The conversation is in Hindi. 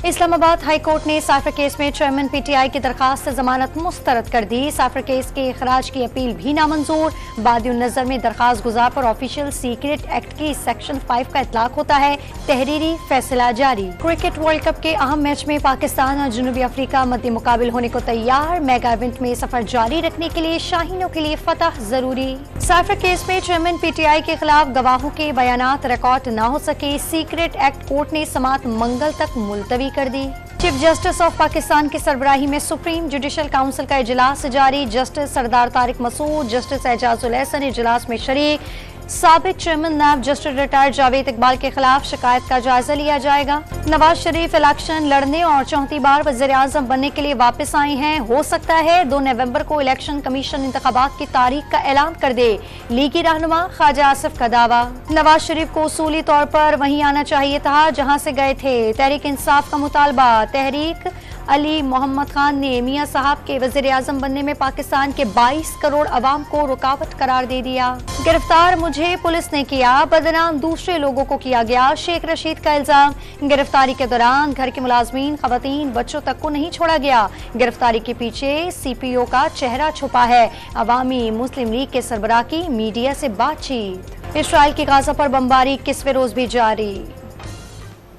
इस्लामाबाद हाई कोर्ट ने साइफर केस में चेयरमैन पीटीआई की दरखास्त जमानत मुस्तरद कर दी। साइफर केस के खराज की अपील भी नामंजूर। बादियुन नजर में दरखास्त गुजार पर ऑफिशियल सीक्रेट एक्ट की सेक्शन 5 का इतलाक होता है। तहरीरी फैसला जारी। क्रिकेट वर्ल्ड कप के अहम मैच में पाकिस्तान और जनूबी अफ्रीका मद्दे मुकाबिल होने को तैयार। मेगा इवेंट में सफर जारी रखने के लिए शाहीनों के लिए फतह जरूरी। साइफर केस में चेयरमैन पीटीआई के खिलाफ गवाहों के बयानात रिकॉर्ड न हो सके। सीक्रेट एक्ट कोर्ट ने समात मंगल तक मुलतवी कर दी। चीफ जस्टिस ऑफ पाकिस्तान की सरबराही में सुप्रीम जुडिशल काउंसिल का इजलास जारी। जस्टिस सरदार तारिक मसूद, जस्टिस एजाजुल एहसन इजलास में शरीक। साबिक chairman NAB justice retired Javed Iqbal के खिलाफ शिकायत का जायजा लिया जाएगा। नवाज शरीफ इलेक्शन लड़ने और चौथी बार वज़ीर आज़म बनने के लिए वापस आए हैं। हो सकता है 2 नवंबर को इलेक्शन कमीशन इंतखाबात की तारीख का ऐलान कर दे। लीगी रहनुमा ख्वाजा आसिफ का दावा। नवाज शरीफ को उसूली तौर पर वहीं आना चाहिए था जहां से गए थे। तहरीक इंसाफ का मुतालबा। तहरीक अली मोहम्मद खान ने मियां साहब के वज़ीर आज़म बनने में पाकिस्तान के 22 करोड़ अवाम को रुकावट करार दे दिया। गिरफ्तार मुझे पुलिस ने किया, बदनाम दूसरे लोगों को किया गया। शेख रशीद का इल्जाम। गिरफ्तारी के दौरान घर के मुलाजमीन, खवातीन, बच्चों तक को नहीं छोड़ा गया। गिरफ्तारी के पीछे सीपीओ का चेहरा छुपा है। अवामी मुस्लिम लीग के सरबराह की मीडिया से बातचीत। इसराइल की गाजा पर बमबारी 21वें रोज भी जारी।